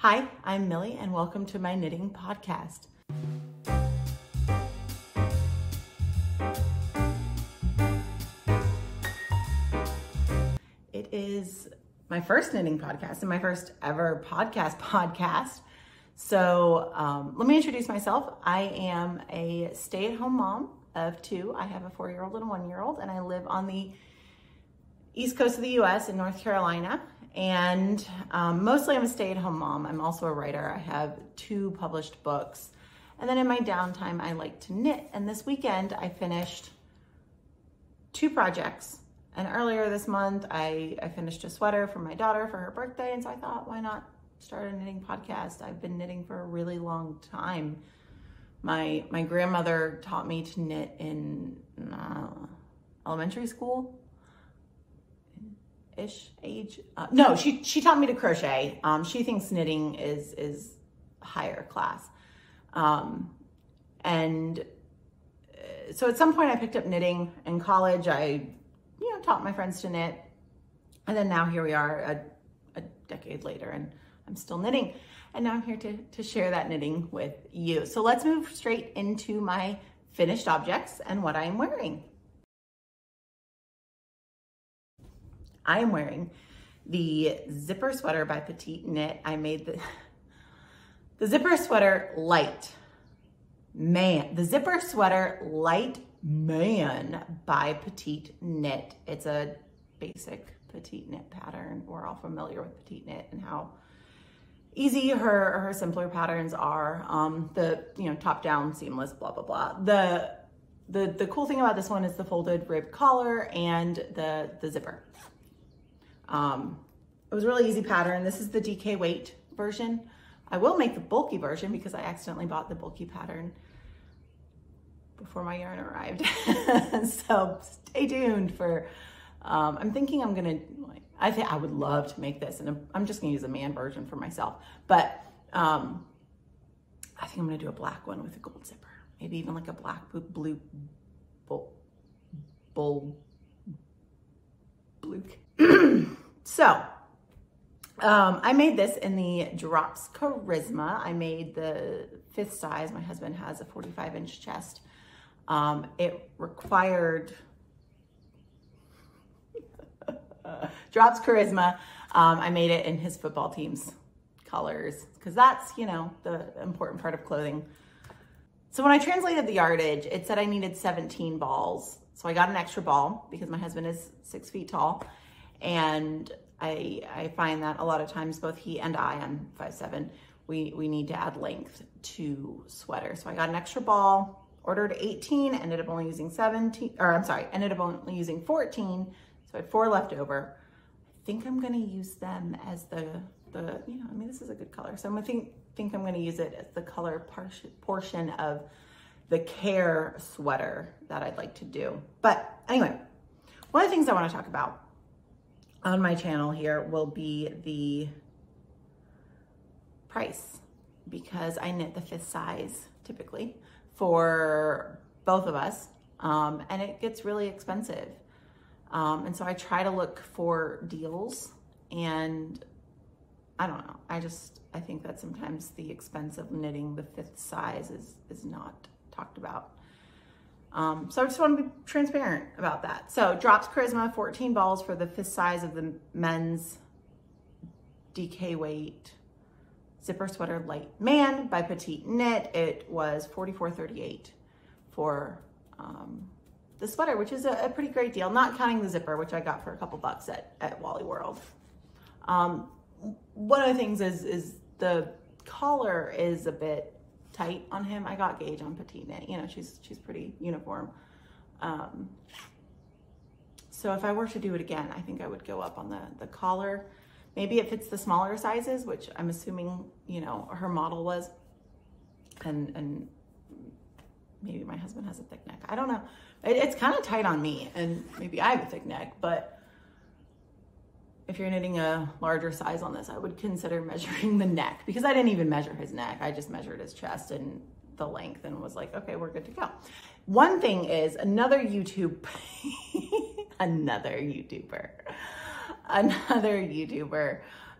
Hi, I'm Millie and welcome to my knitting podcast. It is my first knitting podcast and my first ever podcast. So let me introduce myself. I am a stay-at-home mom of two. I have a 4-year-old and a 1-year-old, and I live on the East Coast of the US in North Carolina. And mostly I'm a stay-at-home mom. I'm also a writer. I have 2 published books. And then in my downtime, I like to knit. And this weekend, I finished 2 projects. And earlier this month, I finished a sweater for my daughter for her birthday. And so I thought, why not start a knitting podcast? I've been knitting for a really long time. My grandmother taught me to knit in elementary school. Age. No, she taught me to crochet. She thinks knitting is higher class. And so at some point I picked up knitting in college. I, taught my friends to knit. And then now here we are a decade later and I'm still knitting. And now I'm here to share that knitting with you. So let's move straight into my finished objects and what I am wearing. I am wearing the zipper sweater by Petite Knit. I made the zipper sweater light. The zipper sweater light man by Petite Knit. It's a basic Petite Knit pattern. We're all familiar with Petite Knit and how easy her simpler patterns are. The top down seamless, blah blah blah. The cool thing about this one is the folded rib collar and the zipper. It was a really easy pattern. This is the DK weight version. I will make the bulky version because I accidentally bought the bulky pattern before my yarn arrived. So stay tuned for, I'm thinking I'm gonna, I would love to make this, and I'm just gonna use a man version for myself. But I think I'm gonna do a black one with a gold zipper. Maybe even like a black blue So, I made this in the Drops Charisma. I made the 5th size. My husband has a 45-inch chest. It required Drops Charisma. I made it in his football team's colors because that's, the important part of clothing. So when I translated the yardage, it said I needed 17 balls. So I got an extra ball because my husband is 6 feet tall. And I find that a lot of times both he and I'm 5'7", we need to add length to sweaters. So I got an extra ball, ordered 18, ended up only using 14. So I had 4 left over. I think I'm gonna use them as this is a good color. So I'm gonna think I'm gonna use it as the color portion of the care sweater that I'd like to do. But anyway, one of the things I wanna talk about on my channel here will be the price, because I knit the 5th size typically for both of us, and it gets really expensive. And so I try to look for deals, and I don't know. I think that sometimes the expense of knitting the 5th size is not talked about. So I just want to be transparent about that. So Drops Charisma, 14 balls for the 5th size of the men's DK weight zipper sweater light man by Petite Knit. It was $44.38 for the sweater, which is a pretty great deal, not counting the zipper, which I got for a couple bucks at Wally World. One of the things is the collar is a bit tight on him. I got gauge on Petite Knit. She's pretty uniform. So if I were to do it again, I think I would go up on the collar. Maybe it fits the smaller sizes, which I'm assuming, her model was. And maybe my husband has a thick neck. I don't know. It's kind of tight on me, and maybe I have a thick neck, but if you're knitting a larger size on this, I would consider measuring the neck, because I didn't even measure his neck. I just measured his chest and the length and was like, okay, we're good to go. One thing is another YouTuber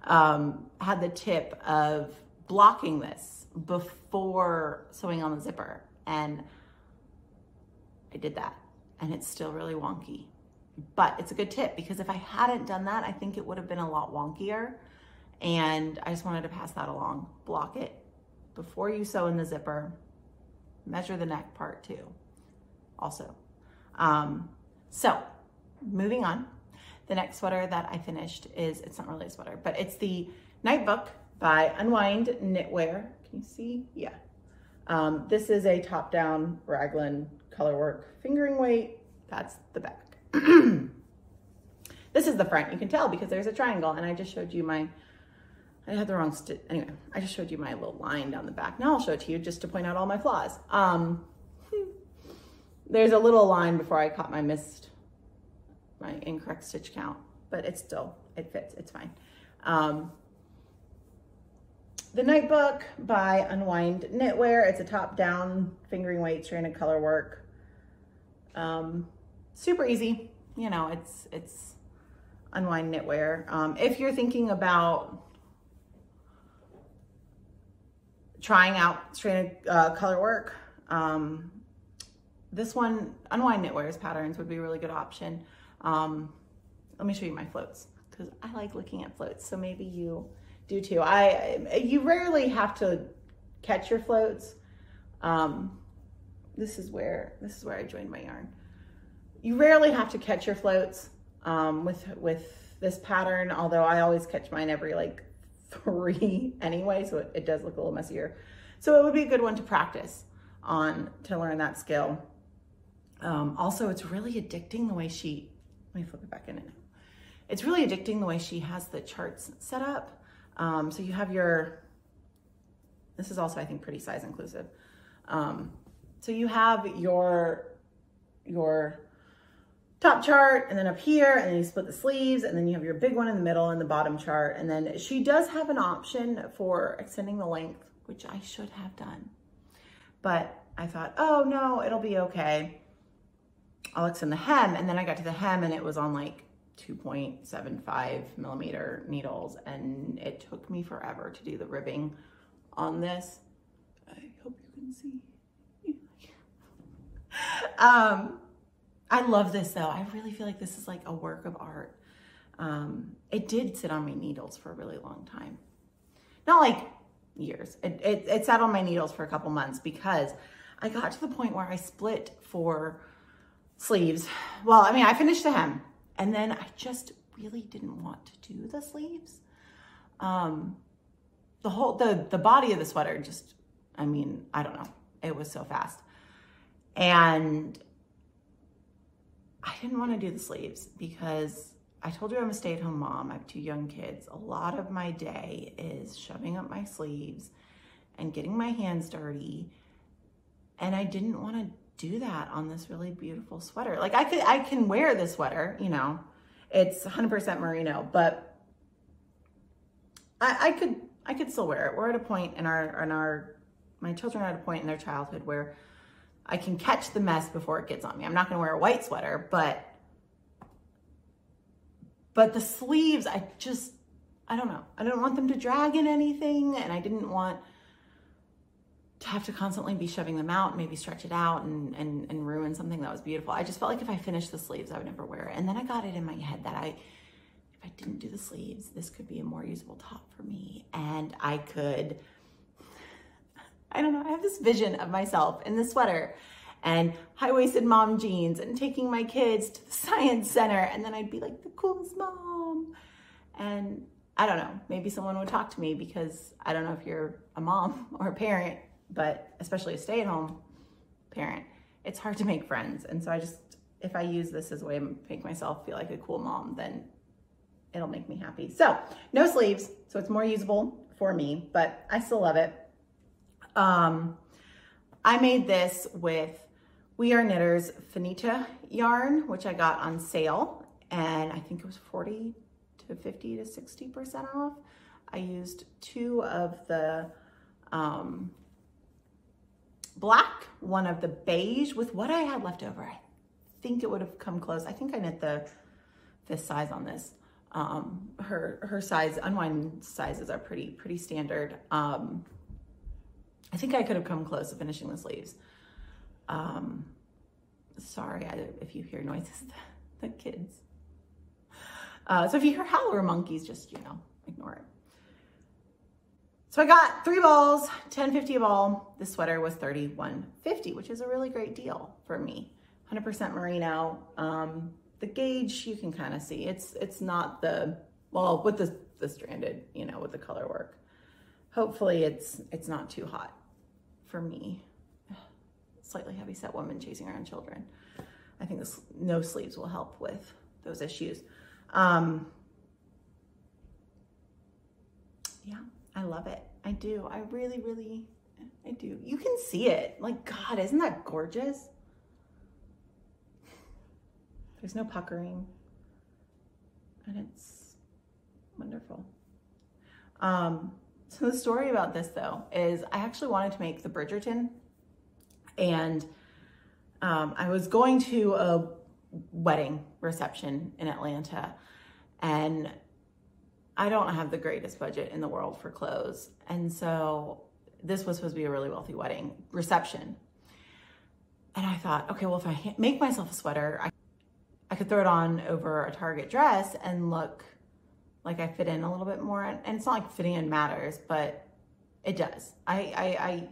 had the tip of blocking this before sewing on the zipper. And I did that, and it's still really wonky. But it's a good tip, because if I hadn't done that, I think it would have been a lot wonkier. And I just wanted to pass that along. Block it before you sew in the zipper. Measure the neck part too, also. So moving on, the next sweater that I finished is, it's not really a sweater, but it's the Nightbook by Unwind Knitwear. Can you see? Yeah. This is a top-down raglan colorwork fingering weight. That's the back. This is the front. You can tell because there's a triangle, and I just showed you my, I had the wrong stitch. Anyway, I just showed you my little line down the back. Now I'll show it to you just to point out all my flaws. There's a little line before I caught my incorrect stitch count, but it's still, it fits, it's fine. The Nightbook by Unwind Knitwear. It's a top-down fingering weight stranded color work. Super easy, you know, it's Unwind Knitwear. If you're thinking about trying out stranded color work, this one, Unwind Knitwear's patterns would be a really good option. Let me show you my floats, because I like looking at floats, so maybe you do too. You rarely have to catch your floats. This is where I joined my yarn. You rarely have to catch your floats with this pattern, although I always catch mine every like 3 anyway, so it does look a little messier. So it would be a good one to practice on to learn that skill. Also, it's really addicting the way she, let me flip it back in it now. It's really addicting the way she has the charts set up. So you have this is also, I think, pretty size inclusive. So you have your top chart, and then up here, and then you split the sleeves, and then you have your big one in the middle and the bottom chart. And then she does have an option for extending the length, which I should have done. But I thought, oh no, it'll be okay. I'll extend the hem. And then I got to the hem, and it was on like 2.75 millimeter needles, and it took me forever to do the ribbing on this. I hope you can see. I love this though. I really feel like this is like a work of art. It did sit on my needles for a really long time. Not like years. It sat on my needles for a couple months, because I got to the point where I split for sleeves. Well, I mean, I finished the hem, and then I just really didn't want to do the sleeves. The body of the sweater just, I mean, I don't know. It was so fast. And I didn't want to do the sleeves because I told you I'm a stay-at-home mom. I have 2 young kids. A lot of my day is shoving up my sleeves and getting my hands dirty. And I didn't want to do that on this really beautiful sweater. Like I can wear this sweater, you know, it's 100% merino, but I could still wear it. We're at a point in my children are at a point in their childhood where I can catch the mess before it gets on me. I'm not going to wear a white sweater, but the sleeves, I don't know. I don't want them to drag in anything, and I didn't want to have to constantly be shoving them out, maybe stretch it out and ruin something that was beautiful. I just felt like if I finished the sleeves, I would never wear it. And then I got it in my head that if I didn't do the sleeves, this could be a more usable top for me. And I could, I don't know, I have this vision of myself in the sweater and high-waisted mom jeans and taking my kids to the science center, and then I'd be like the coolest mom. And I don't know, maybe someone would talk to me, because I don't know if you're a mom or a parent, but especially a stay-at-home parent, it's hard to make friends. And so if I use this as a way to make myself feel like a cool mom, then it'll make me happy. So no sleeves, so it's more usable for me, but I still love it. I made this with We Are Knitters Finita yarn, which I got on sale, and I think it was 40 to 50 to 60% off. I used 2 of the black, 1 of the beige with what I had left over. I think it would have come close. I think I knit the 5th size on this. Her size, Unwind sizes are pretty standard. I think I could have come close to finishing the sleeves. Sorry if you hear noises, the kids. So if you hear howler monkeys, just, ignore it. So I got 3 balls, $10.50 a ball. This sweater was $31.50, which is a really great deal for me. 100% merino. The gauge, you can kind of see. It's not with the stranded, with the color work. Hopefully it's not too hot for me. Slightly heavy-set woman chasing around children. I think this no sleeves will help with those issues. Yeah, I love it. I do. I really do. You can see it. Like, God, isn't that gorgeous? There's no puckering. And it's wonderful. So the story about this, though, is I actually wanted to make the Bridgerton. And I was going to a wedding reception in Atlanta, and I don't have the greatest budget in the world for clothes. And so this was supposed to be a really wealthy wedding reception. And I thought, okay, well, if I make myself a sweater, I could throw it on over a Target dress and look like I fit in a little bit more. And it's not like fitting in matters, but it does. I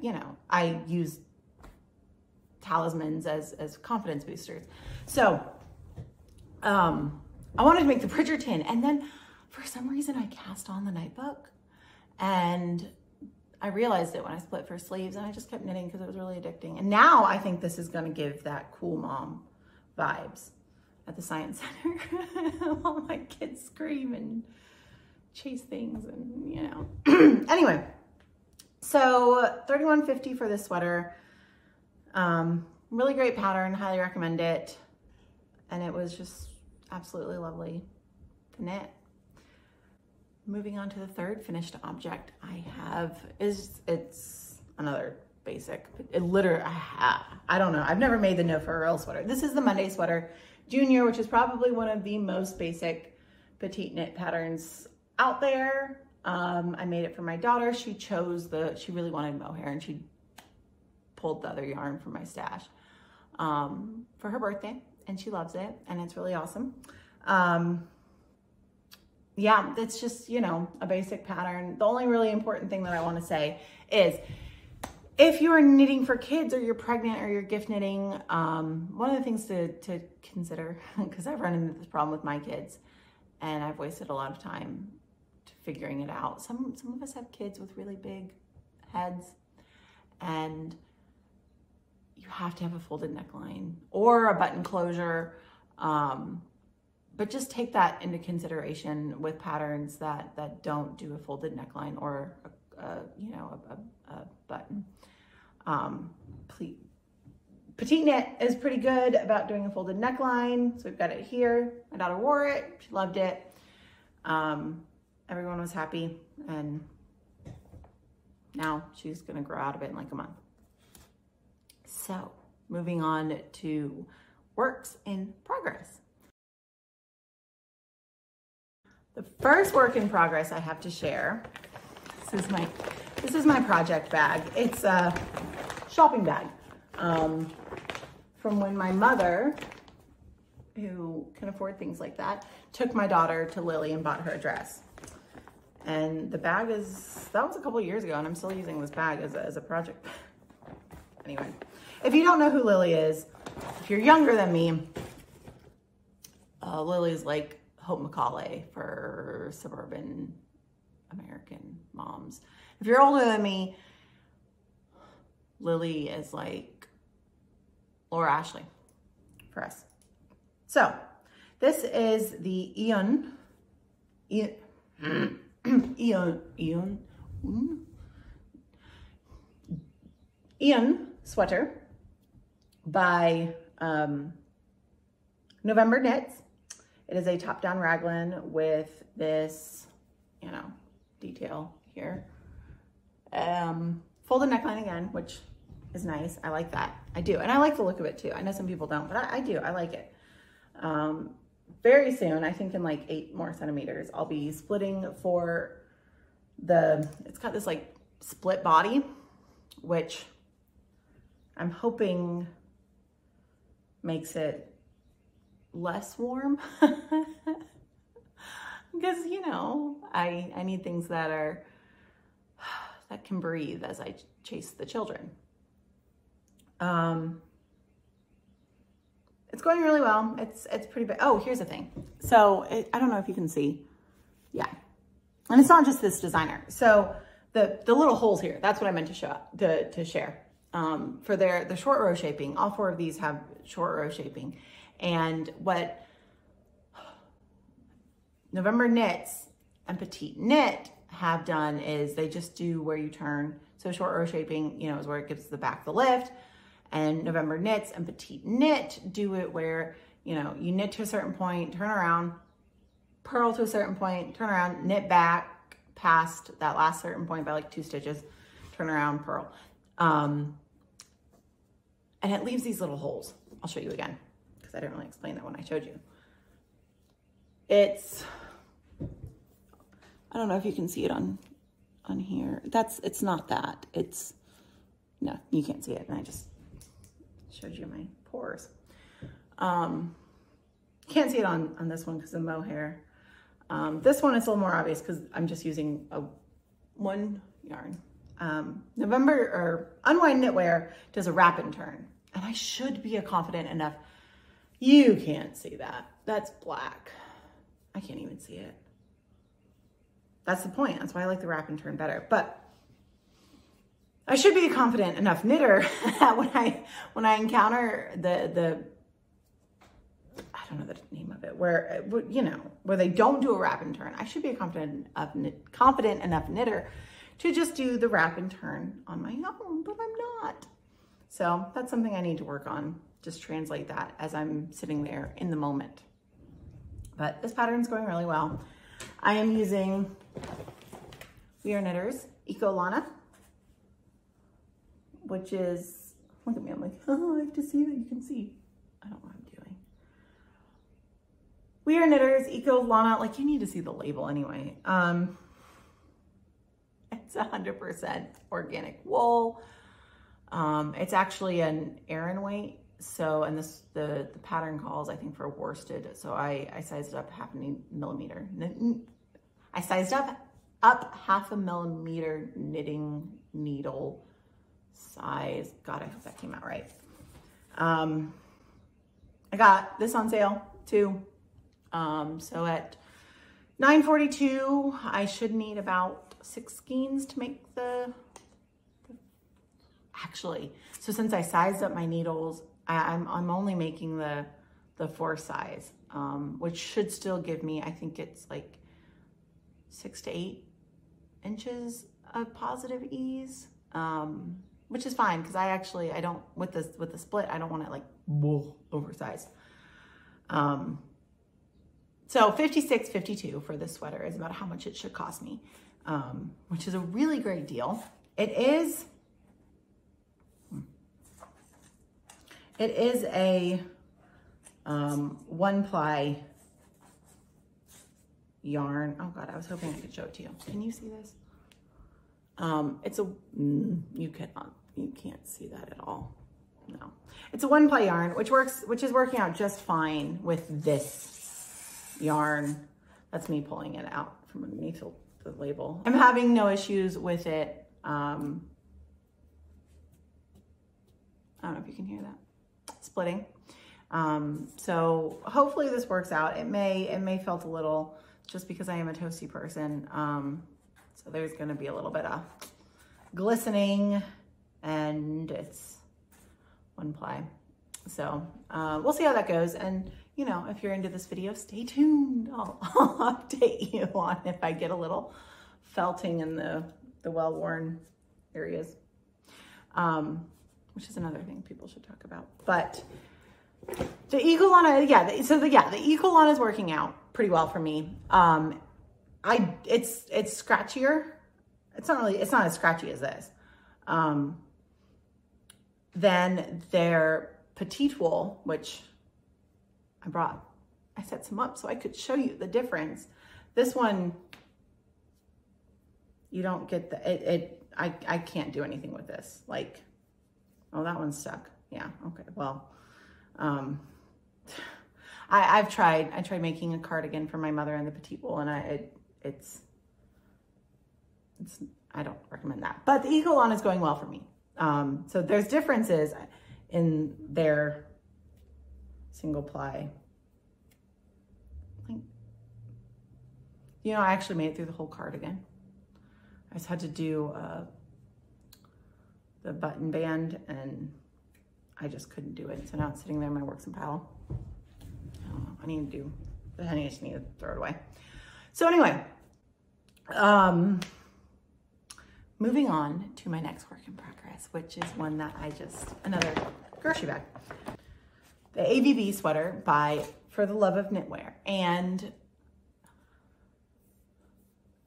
use talismans as confidence boosters. So I wanted to make the Bridgerton, and then for some reason I cast on the Nightbook, and I realized it when I split for sleeves, and I just kept knitting because it was really addicting. And now I think this is going to give that cool mom vibes at the science center. While my kids scream and chase things, and Anyway, so $31.50 for this sweater. Really great pattern, highly recommend it. And it was just absolutely lovely to knit. Moving on to the third finished object I have it's another basic. It literally, I don't know. I've never made the No Frills sweater. This is the Monday Sweater Junior, which is probably one of the most basic petite knit patterns out there. I made it for my daughter. She really wanted mohair, and she pulled the other yarn from my stash for her birthday, and she loves it, and it's really awesome. Yeah, it's just, a basic pattern. The only really important thing that I want to say is if you are knitting for kids, or you're pregnant, or you're gift knitting, one of the things to consider, because I've run into this problem with my kids and I've wasted a lot of time figuring it out. Some of us have kids with really big heads, and you have to have a folded neckline or a button closure. But just take that into consideration with patterns that don't do a folded neckline or a button. Petite Knit is pretty good about doing a folded neckline. So we've got it here. My daughter wore it. She loved it. Everyone was happy, and now she's gonna grow out of it in like a month. So moving on to works in progress. The first work in progress I have to share, this is my project bag. It's a shopping bag from when my mother, who can afford things like that, took my daughter to Lily and bought her a dress. And the bag that was a couple years ago, and I'm still using this bag as a project. Anyway, if you don't know who Lily is, if you're younger than me, Lily's like Hope Macaulay for suburban American moms. If you're older than me, Lily is like Laura Ashley for us. So this is the Ian sweater by November Knits. It is a top-down raglan with this, detail here. Folded neckline again, which is nice. I like that. I do. And I like the look of it too. I know some people don't, but I do. I like it. very soon, I think in like 8 more centimeters, I'll be splitting for it's got this like split body, which I'm hoping makes it less warm. Because, you know, I need things that can breathe as I chase the children. It's going really well. It's pretty big. Oh, here's the thing. So I don't know if you can see. Yeah. And it's not just this designer. So the little holes here, that's what I meant to share. For the short row shaping, all 4 of these have short row shaping. And what November Knits and Petite Knit have done is they just do where you turn. So short row shaping, you know, is where it gives the back the lift. And November Knits and Petite Knit do it where, you know, you knit to a certain point, turn around, purl to a certain point, turn around, knit back past that last certain point by like 2 stitches, turn around, purl. And it leaves these little holes. I'll show you again because I didn't really explain that when I showed you. I don't know if you can see it on here. It's not that. No, you can't see it. And I just showed you my pores. Can't see it on this one because of mohair. This one is a little more obvious because I'm just using one yarn. Unwind Knitwear does a wrap and turn, and I should be confident enough. You can't see that. That's black. I can't even see it. That's the point. That's why I like the wrap and turn better. But I should be a confident enough knitter that when I encounter the I don't know the name of it, where you know, where they don't do a wrap and turn, I should be a confident enough knitter to just do the wrap and turn on my own, but I'm not. So that's something I need to work on. Just translate that as I'm sitting there in the moment. But this pattern's going really well. I am using We Are Knitters Eco Lana, which is, look at me, I'm like, oh, I have to see that you can see. I don't know what I'm doing. We Are Knitters Eco Lana, like you need to see the label anyway. It's 100% organic wool. It's actually an Aran weight. So, and the pattern calls, I think, for worsted. So I sized up 0.5 millimeter. I sized up 0.5 millimeter knitting needle size. God, I hope that came out right. I got this on sale too. So at $9.42, I should need about 6 skeins to make actually, so since I sized up my needles, I'm only making the 4 size, which should still give me, I think it's like 6 to 8 inches of positive ease, which is fine because I don't, with the split, I don't want it like oversized. So $56.52 for this sweater is about how much it should cost me, which is a really great deal. It is a 1-ply yarn. Oh God, I was hoping I could show it to you. Can you see this? You can't see that at all. No, it's a 1-ply yarn, which is working out just fine with this yarn. That's me pulling it out from underneath the label. I'm having no issues with it. I don't know if you can hear that. Splitting. So hopefully this works out. It may felt a little, just because I am a toasty person. So there's going to be a little bit of glistening, and it's 1-ply. So we'll see how that goes. And you know, if you're into this video, stay tuned. I'll update you on if I get a little felting in the well-worn areas. Which is another thing people should talk about. But the Eco Lana, the Eco Lana is working out pretty well for me. It's scratchier. It's not as scratchy as this. Then their petite wool, which I brought I set some up so I could show you the difference. This one, you don't get the, I can't do anything with this. Like, oh, that one's stuck. Yeah, okay, well, I tried making a cardigan for my mother in the petite wool, and I don't recommend that. But the Ecolon is going well for me. So there's differences in their single ply. You know, I actually made it through the whole cardigan. I just had to do the button band, and I just couldn't do it. So now it's sitting there in my works in pile. I need to do, I just need to throw it away. So anyway, moving on to my next work in progress, which is one that another grocery bag. The AVB sweater by For the Love of Knitwear. And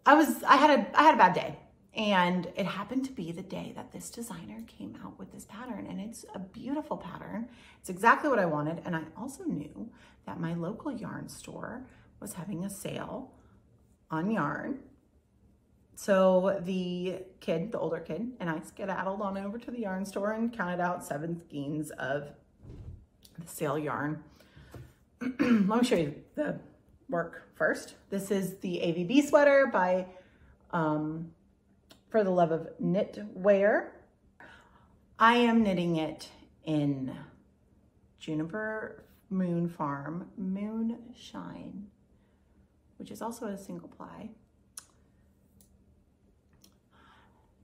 I had a bad day, and it happened to be the day that this designer came out with this pattern, and it's a beautiful pattern. It's exactly what I wanted. And I also knew that my local yarn store was having a sale on yarn. So the older kid, and I skedaddled on over to the yarn store and counted out 7 skeins of the sale yarn. Let me show you the work first. This is the AVB sweater by For the Love of Knitwear. I am knitting it in Juniper Moon Farm Moonshine, which is also a single ply.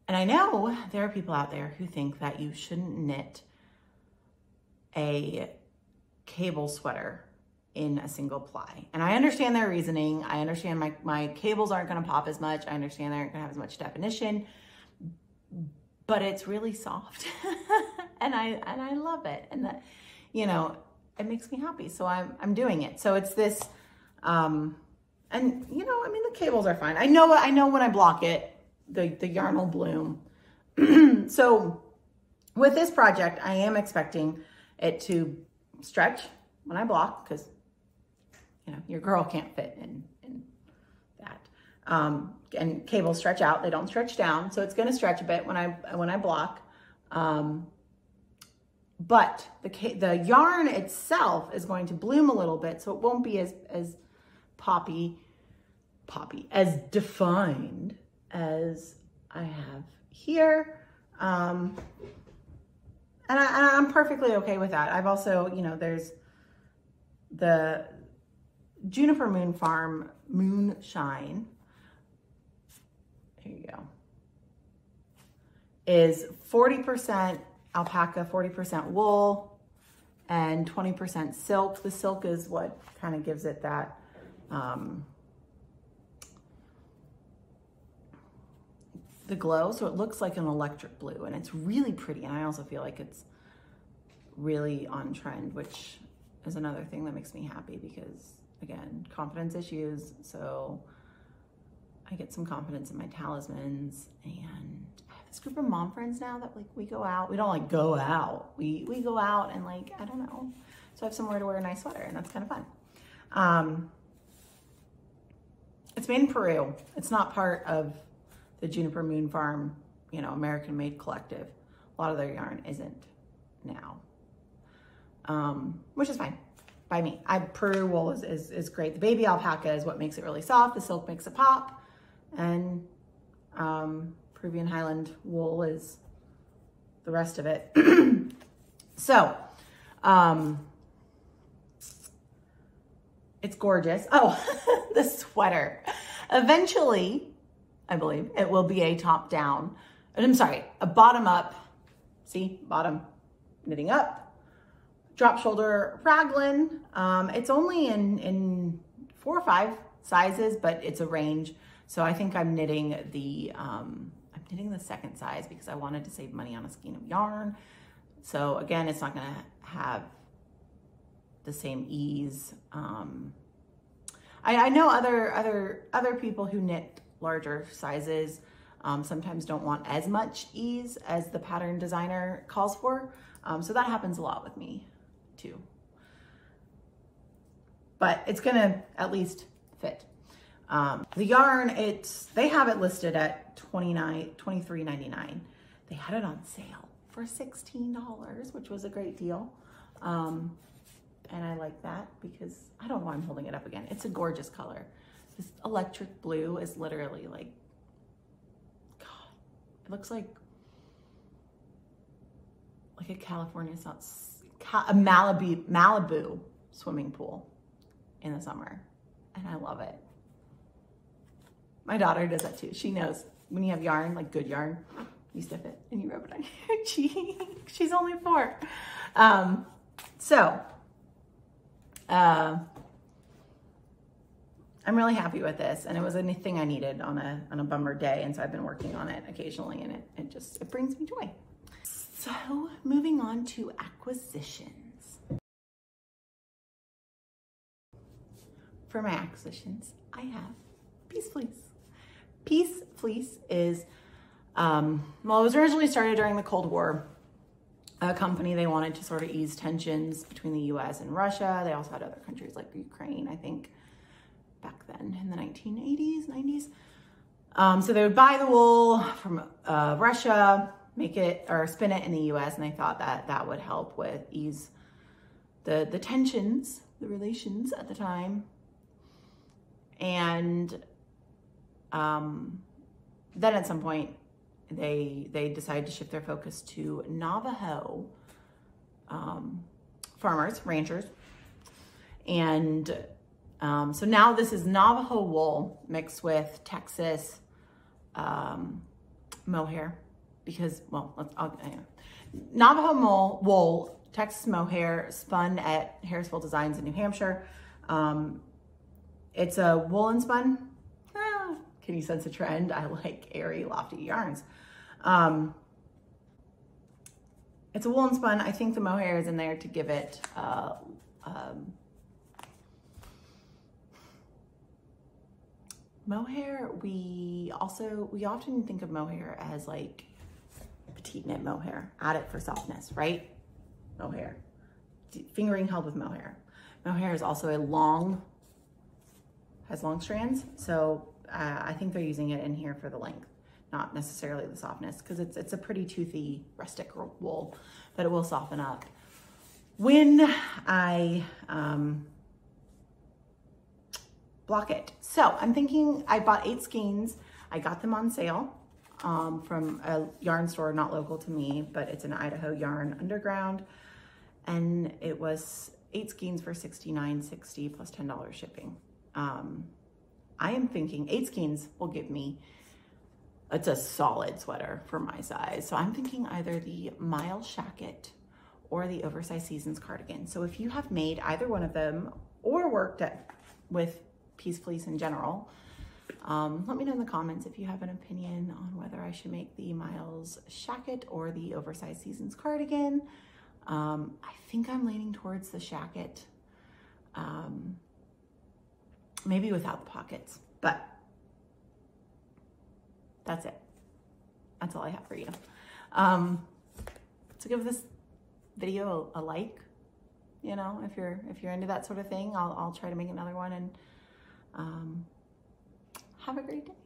And I know there are people out there who think that you shouldn't knit a cable sweater in a single ply. And I understand their reasoning. I understand my cables aren't gonna pop as much. I understand they aren't gonna have as much definition, but it's really soft. and I love it. And that, you know, it makes me happy. So I'm doing it. So it's this, and you know, I mean, the cables are fine. I know when I block it, the yarn will bloom. So with this project, I am expecting it to stretch when I block, because you know, your girl can't fit in that. And cables stretch out, they don't stretch down. So it's gonna stretch a bit when I block. But the yarn itself is going to bloom a little bit, so it won't be as poppy, as defined as I have here. And I'm perfectly okay with that. I've also, you know, there's the Juniper Moon Farm Moonshine. Here you go. Is 40% alpaca, 40% wool, and 20% silk. The silk is what kind of gives it that the glow. So it looks like an electric blue, and it's really pretty. And I also feel like it's really on trend, which is another thing that makes me happy, because again, confidence issues. So I get some confidence in my talismans, and I have this group of mom friends now that like we go out. We don't like go out. We go out and like, I don't know. So I have somewhere to wear a nice sweater, and that's kind of fun. It's made in Peru. It's not part of the Juniper Moon Farm, you know, American Made Collective. A lot of their yarn isn't now, which is fine by me. Peru wool is great. The baby alpaca is what makes it really soft. The silk makes it pop, and Peruvian Highland wool is the rest of it. So, it's gorgeous. Oh, the sweater. Eventually, I believe it will be a top down, I'm sorry, a bottom up, see, bottom knitting up, drop shoulder raglan. It's only in 4 or 5 sizes, but it's a range. So I think I'm knitting the second size because I wanted to save money on a skein of yarn. So again, it's not gonna have the same ease. I know other people who knit larger sizes sometimes don't want as much ease as the pattern designer calls for. So that happens a lot with me too. but it's gonna at least fit. The yarn, they have it listed at $23.99. They had it on sale for $16, which was a great deal. And I like that because I don't know why I'm holding it up again. It's a gorgeous color. This electric blue is literally like, God, it looks like a California, a Malibu swimming pool in the summer. And I love it. My daughter does that too. She knows when you have yarn, like good yarn, you stiff it and you rub it on your cheek. She's only 4. I'm really happy with this, and it was anything I needed on a bummer day, and so I've been working on it occasionally, and it brings me joy. So moving on to acquisitions. For my acquisitions, I have Peace Fleece. Peace Fleece is, well, it was originally started during the Cold War. A company, they wanted to sort of ease tensions between the US and Russia. They also had other countries like Ukraine, I think, back then in the 1980s, 90s. So they would buy the wool from Russia, make it or spin it in the US, and they thought that that would help with ease the tensions, the relations at the time. And then at some point, they decided to shift their focus to Navajo farmers, ranchers. And so now this is Navajo wool mixed with Texas mohair, because, well, Navajo wool, Texas mohair, spun at Harrisville Designs in New Hampshire. It's a woolen spun. Can you sense a trend? I like airy, lofty yarns. It's a woolen spun. I think the mohair is in there to give it mohair. We often think of mohair as like Petite Knit mohair. Add it for softness, right? Mohair. Fingering held with mohair. Mohair is also has long strands, so I think they're using it in here for the length, not necessarily the softness, because it's a pretty toothy, rustic wool, but it will soften up when I block it. So I'm thinking, I bought 8 skeins. I got them on sale from a yarn store not local to me, but it's an Idaho Yarn Underground, and it was 8 skeins for $69.60 plus $10 shipping. I am thinking 8 skeins will give me, it's a solid sweater for my size. So I'm thinking either the Miles Shacket or the Oversized Seasons cardigan. So if you have made either one of them or worked with Peace Fleece in general, let me know in the comments if you have an opinion on whether I should make the Miles Shacket or the Oversized Seasons cardigan. I think I'm leaning towards the Shacket. Maybe without the pockets, but that's it. That's all I have for you. So give this video a like, you know, if you're into that sort of thing. I'll try to make another one, and have a great day.